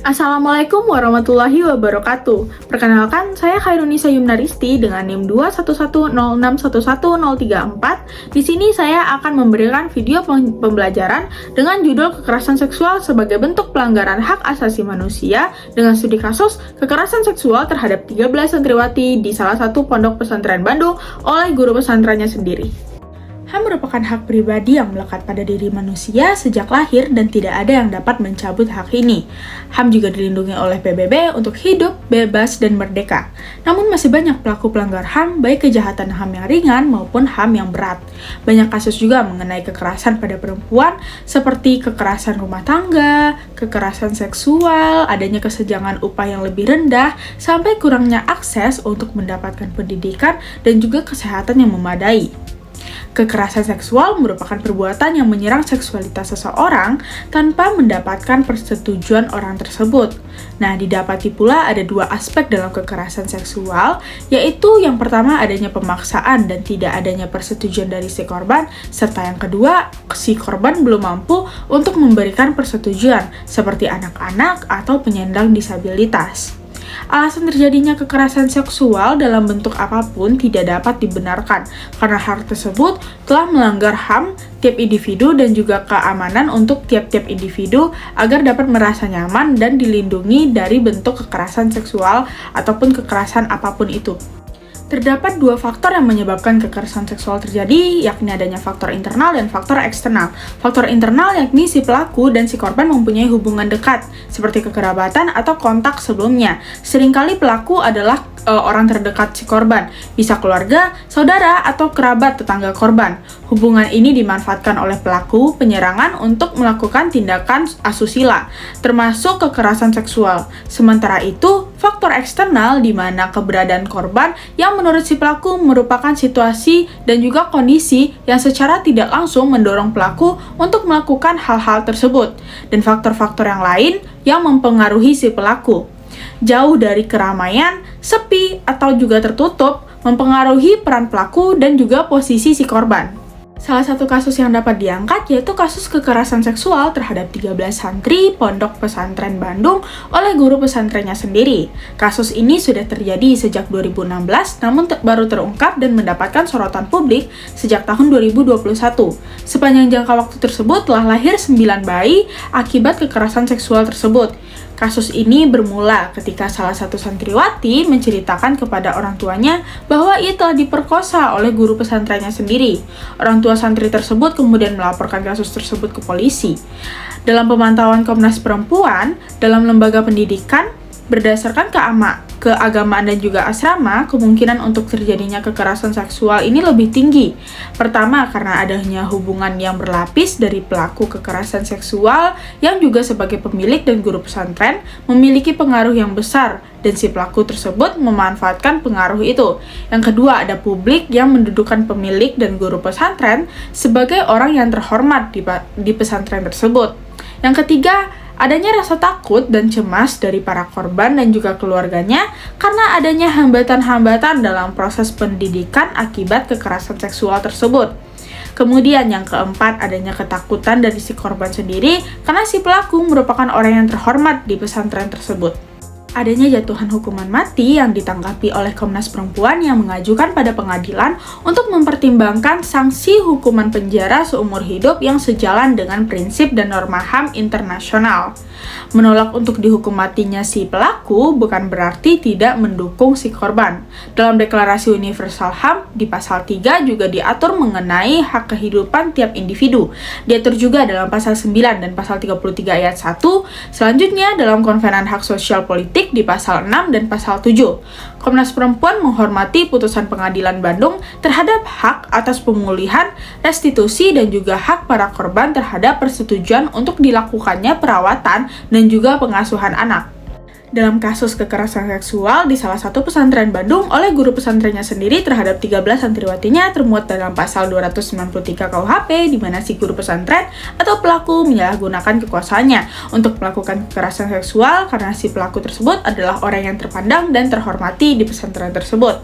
Assalamualaikum warahmatullahi wabarakatuh. Perkenalkan, saya Khairunisa Yumnaristi dengan NIM 21106111034. Di sini saya akan memberikan video pembelajaran dengan judul Kekerasan Seksual sebagai bentuk pelanggaran hak asasi manusia dengan studi kasus kekerasan seksual terhadap 13 santriwati di salah satu pondok pesantren Bandung oleh guru pesantrennya sendiri. HAM merupakan hak pribadi yang melekat pada diri manusia sejak lahir dan tidak ada yang dapat mencabut hak ini. HAM juga dilindungi oleh PBB untuk hidup, bebas, dan merdeka. Namun masih banyak pelaku pelanggar HAM, baik kejahatan HAM yang ringan maupun HAM yang berat. Banyak kasus juga mengenai kekerasan pada perempuan, seperti kekerasan rumah tangga, kekerasan seksual, adanya kesenjangan upah yang lebih rendah, sampai kurangnya akses untuk mendapatkan pendidikan dan juga kesehatan yang memadai. Kekerasan seksual merupakan perbuatan yang menyerang seksualitas seseorang tanpa mendapatkan persetujuan orang tersebut. Nah, didapati pula ada dua aspek dalam kekerasan seksual, yaitu yang pertama adanya pemaksaan dan tidak adanya persetujuan dari si korban, serta yang kedua, si korban belum mampu untuk memberikan persetujuan, seperti anak-anak atau penyandang disabilitas. Alasan terjadinya kekerasan seksual dalam bentuk apapun tidak dapat dibenarkan karena hal tersebut telah melanggar HAM tiap individu dan juga keamanan untuk tiap-tiap individu agar dapat merasa nyaman dan dilindungi dari bentuk kekerasan seksual ataupun kekerasan apapun itu. Terdapat dua faktor yang menyebabkan kekerasan seksual terjadi, yakni adanya faktor internal dan faktor eksternal. Faktor internal yakni si pelaku dan si korban mempunyai hubungan dekat, seperti kekerabatan atau kontak sebelumnya. Seringkali pelaku adalah orang terdekat si korban, bisa keluarga, saudara, atau kerabat tetangga korban. Hubungan ini dimanfaatkan oleh pelaku penyerangan untuk melakukan tindakan asusila, termasuk kekerasan seksual. Sementara itu, faktor eksternal di mana keberadaan korban yang menurut si pelaku merupakan situasi dan juga kondisi yang secara tidak langsung mendorong pelaku untuk melakukan hal-hal tersebut, dan faktor-faktor yang lain yang mempengaruhi si pelaku. Jauh dari keramaian, sepi, atau juga tertutup, mempengaruhi peran pelaku dan juga posisi si korban. Salah satu kasus yang dapat diangkat yaitu kasus kekerasan seksual terhadap 13 santri Pondok Pesantren Bandung oleh guru pesantrennya sendiri. Kasus ini sudah terjadi sejak 2016, namun baru terungkap dan mendapatkan sorotan publik sejak tahun 2021. Sepanjang jangka waktu tersebut telah lahir 9 bayi akibat kekerasan seksual tersebut. Kasus ini bermula ketika salah satu santriwati menceritakan kepada orang tuanya bahwa ia telah diperkosa oleh guru pesantrennya sendiri. Orang tua santri tersebut kemudian melaporkan kasus tersebut ke polisi. Dalam pemantauan Komnas Perempuan dalam lembaga pendidikan, berdasarkan keagamaan dan juga asrama, kemungkinan untuk terjadinya kekerasan seksual ini lebih tinggi. Pertama, karena adanya hubungan yang berlapis dari pelaku kekerasan seksual yang juga sebagai pemilik dan guru pesantren memiliki pengaruh yang besar dan si pelaku tersebut memanfaatkan pengaruh itu. Yang kedua, ada publik yang mendudukan pemilik dan guru pesantren sebagai orang yang terhormat di pesantren tersebut. Yang ketiga, adanya rasa takut dan cemas dari para korban dan juga keluarganya karena adanya hambatan-hambatan dalam proses pendidikan akibat kekerasan seksual tersebut. Kemudian yang keempat, adanya ketakutan dari si korban sendiri karena si pelaku merupakan orang yang terhormat di pesantren tersebut. Adanya jatuhan hukuman mati yang ditanggapi oleh Komnas Perempuan yang mengajukan pada pengadilan untuk mempertimbangkan sanksi hukuman penjara seumur hidup yang sejalan dengan prinsip dan norma HAM internasional. Menolak untuk dihukum matinya si pelaku bukan berarti tidak mendukung si korban. Dalam Deklarasi Universal HAM di pasal 3 juga diatur mengenai hak kehidupan tiap individu. Diatur juga dalam pasal 9 dan pasal 33 ayat 1. Selanjutnya dalam Konvenan Hak Sosial Politik di pasal 6 dan pasal 7. Komnas Perempuan menghormati putusan Pengadilan Bandung terhadap hak atas pemulihan, restitusi, dan juga hak para korban terhadap persetujuan untuk dilakukannya perawatan dan juga pengasuhan anak. Dalam kasus kekerasan seksual di salah satu pesantren Bandung oleh guru pesantrennya sendiri terhadap 13 santriwatinya termuat dalam pasal 293 KUHP di mana si guru pesantren atau pelaku menyalahgunakan kekuasaannya untuk melakukan kekerasan seksual karena si pelaku tersebut adalah orang yang terpandang dan terhormati di pesantren tersebut.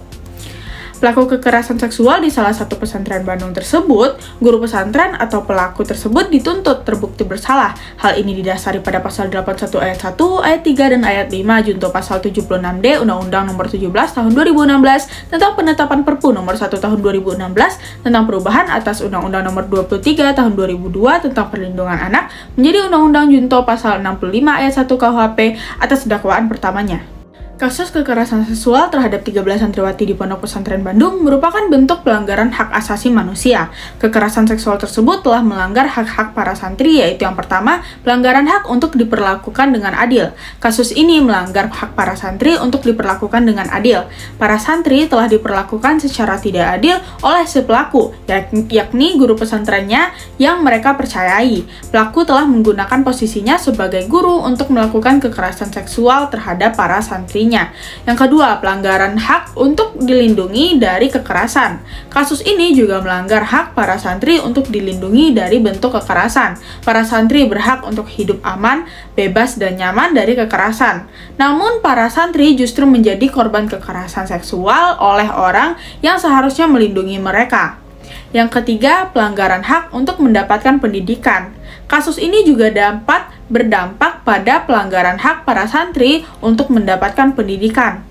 Pelaku kekerasan seksual di salah satu pesantren Bandung tersebut, guru pesantren atau pelaku tersebut dituntut terbukti bersalah. Hal ini didasari pada pasal 81 ayat 1, ayat 3, dan ayat 5 junto pasal 76D Undang-Undang Nomor 17 Tahun 2016 tentang penetapan Perpu Nomor 1 Tahun 2016 tentang perubahan atas Undang-Undang Nomor 23 Tahun 2002 tentang perlindungan anak menjadi Undang-Undang junto pasal 65 ayat 1 KUHP atas dakwaan pertamanya. Kasus kekerasan seksual terhadap 13 santriwati di Pondok Pesantren Bandung merupakan bentuk pelanggaran hak asasi manusia. Kekerasan seksual tersebut telah melanggar hak-hak para santri, yaitu yang pertama, pelanggaran hak untuk diperlakukan dengan adil. Kasus ini melanggar hak para santri untuk diperlakukan dengan adil. Para santri telah diperlakukan secara tidak adil oleh si pelaku, yakni guru pesantrennya yang mereka percayai. Pelaku telah menggunakan posisinya sebagai guru untuk melakukan kekerasan seksual terhadap para santri. Yang kedua, pelanggaran hak untuk dilindungi dari kekerasan. Kasus ini juga melanggar hak para santri untuk dilindungi dari bentuk kekerasan. Para santri berhak untuk hidup aman, bebas, dan nyaman dari kekerasan. Namun, para santri justru menjadi korban kekerasan seksual oleh orang yang seharusnya melindungi mereka. Yang ketiga, pelanggaran hak untuk mendapatkan pendidikan. Kasus ini juga dapat berdampak pada pelanggaran hak para santri untuk mendapatkan pendidikan.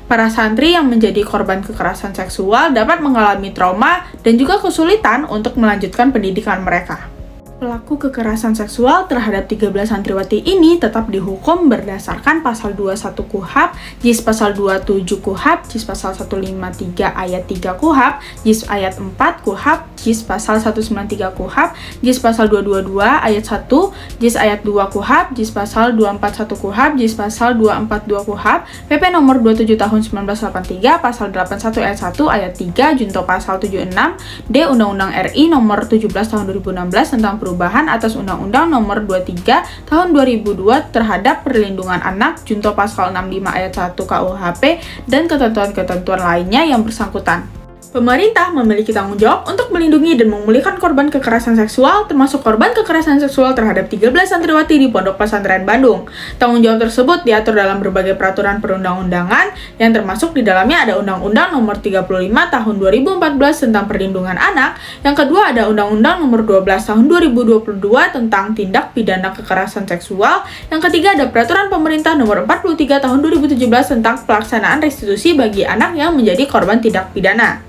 Para santri yang menjadi korban kekerasan seksual dapat mengalami trauma dan juga kesulitan untuk melanjutkan pendidikan mereka. Pelaku kekerasan seksual terhadap 13 santriwati ini tetap dihukum berdasarkan pasal 21 KUHP, JIS pasal 27 KUHP, JIS pasal 153 ayat 3 KUHP, JIS ayat 4 KUHP, JIS pasal 193 KUHP, JIS pasal 222 ayat 1, JIS ayat 2 KUHP, JIS pasal 241 KUHP, JIS pasal 242 KUHP, PP nomor 27 tahun 1983, pasal 81 ayat 1 ayat 3 junto pasal 76 D Undang-Undang RI nomor 17 tahun 2016 tentang perubahan atas Undang-Undang Nomor 23 Tahun 2002 terhadap perlindungan anak junto pasal 65 ayat 1 KUHP dan ketentuan-ketentuan lainnya yang bersangkutan. Pemerintah memiliki tanggung jawab untuk melindungi dan memulihkan korban kekerasan seksual, termasuk korban kekerasan seksual terhadap 13 santriwati di Pondok Pesantren Bandung. Tanggung jawab tersebut diatur dalam berbagai peraturan perundang-undangan, yang termasuk di dalamnya ada Undang-Undang Nomor 35 Tahun 2014 tentang perlindungan anak, yang kedua ada Undang-Undang Nomor 12 Tahun 2022 tentang tindak pidana kekerasan seksual, yang ketiga ada Peraturan Pemerintah Nomor 43 Tahun 2017 tentang pelaksanaan restitusi bagi anak yang menjadi korban tindak pidana.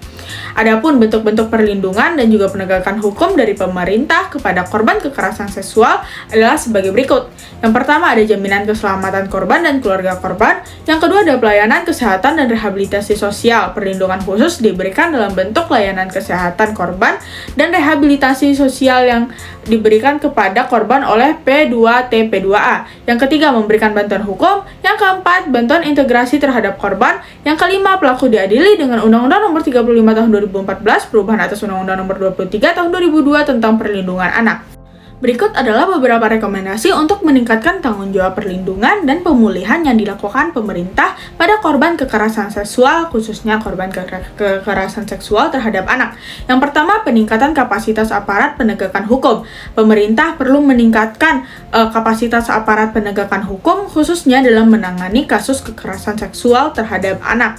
Adapun bentuk-bentuk perlindungan dan juga penegakan hukum dari pemerintah kepada korban kekerasan seksual adalah sebagai berikut. Yang pertama ada jaminan keselamatan korban dan keluarga korban. Yang kedua ada pelayanan kesehatan dan rehabilitasi sosial. Perlindungan khusus diberikan dalam bentuk layanan kesehatan korban dan rehabilitasi sosial yang diberikan kepada korban oleh P2T P2A. Yang ketiga memberikan bantuan hukum. Yang keempat bantuan integrasi terhadap korban. Yang kelima pelaku diadili dengan Undang-Undang Nomor 35 Tahun 2014 perubahan atas Undang-Undang Nomor 23 Tahun 2002 tentang perlindungan anak. Berikut adalah beberapa rekomendasi untuk meningkatkan tanggung jawab perlindungan dan pemulihan yang dilakukan pemerintah pada korban kekerasan seksual, khususnya korban kekerasan seksual terhadap anak. Yang pertama, peningkatan kapasitas aparat penegakan hukum. Pemerintah perlu meningkatkan kapasitas aparat penegakan hukum, khususnya dalam menangani kasus kekerasan seksual terhadap anak.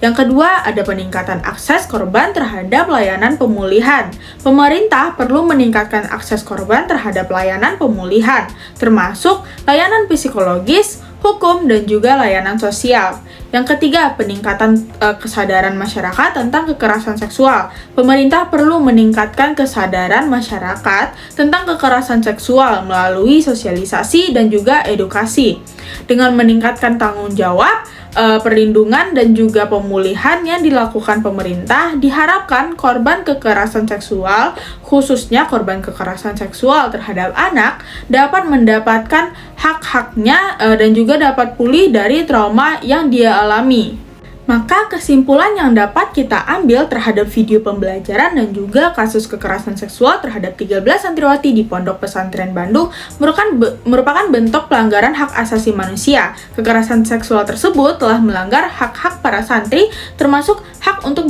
Yang kedua, ada peningkatan akses korban terhadap layanan pemulihan. Pemerintah perlu meningkatkan akses korban terhadap layanan pemulihan, termasuk layanan psikologis, hukum, dan juga layanan sosial. Yang ketiga, peningkatan kesadaran masyarakat tentang kekerasan seksual. Pemerintah perlu meningkatkan kesadaran masyarakat tentang kekerasan seksual melalui sosialisasi dan juga edukasi. Dengan meningkatkan tanggung jawab, perlindungan dan juga pemulihan yang dilakukan pemerintah, diharapkan korban kekerasan seksual, khususnya korban kekerasan seksual terhadap anak, dapat mendapatkan hak-haknya dan juga dapat pulih dari trauma yang dia alami. Maka kesimpulan yang dapat kita ambil terhadap video pembelajaran dan juga kasus kekerasan seksual terhadap 13 santriwati di Pondok Pesantren Bandung merupakan bentuk pelanggaran hak asasi manusia. Kekerasan seksual tersebut telah melanggar hak-hak para santri, termasuk hak untuk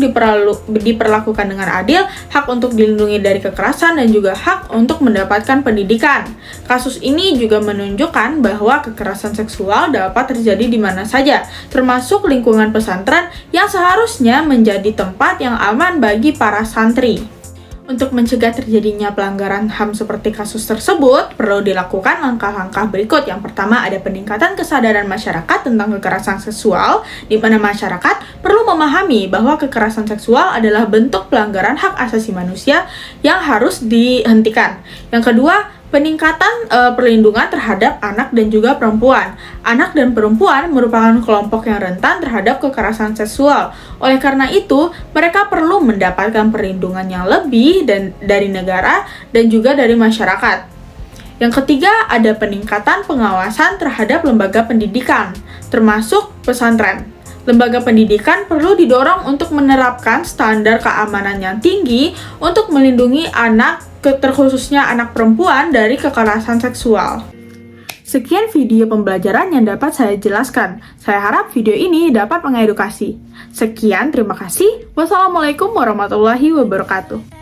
diperlakukan dengan adil, hak untuk dilindungi dari kekerasan, dan juga hak untuk mendapatkan pendidikan. Kasus ini juga menunjukkan bahwa kekerasan seksual dapat terjadi di mana saja, termasuk lingkungan pesantren pesantren yang seharusnya menjadi tempat yang aman bagi para santri. Untuk mencegah terjadinya pelanggaran HAM seperti kasus tersebut, perlu dilakukan langkah-langkah berikut. Yang pertama, ada peningkatan kesadaran masyarakat tentang kekerasan seksual, di mana masyarakat perlu memahami bahwa kekerasan seksual adalah bentuk pelanggaran hak asasi manusia yang harus dihentikan. Yang kedua, peningkatan perlindungan terhadap anak dan juga perempuan. Anak dan perempuan merupakan kelompok yang rentan terhadap kekerasan seksual. Oleh karena itu, mereka perlu mendapatkan perlindungan yang lebih dari negara dan juga dari masyarakat. Yang ketiga, ada peningkatan pengawasan terhadap lembaga pendidikan, termasuk pesantren. Lembaga pendidikan perlu didorong untuk menerapkan standar keamanan yang tinggi untuk melindungi anak, terkhususnya anak perempuan, dari kekerasan seksual. Sekian video pembelajaran yang dapat saya jelaskan. Saya harap video ini dapat mengedukasi. Sekian, terima kasih. Wassalamualaikum warahmatullahi wabarakatuh.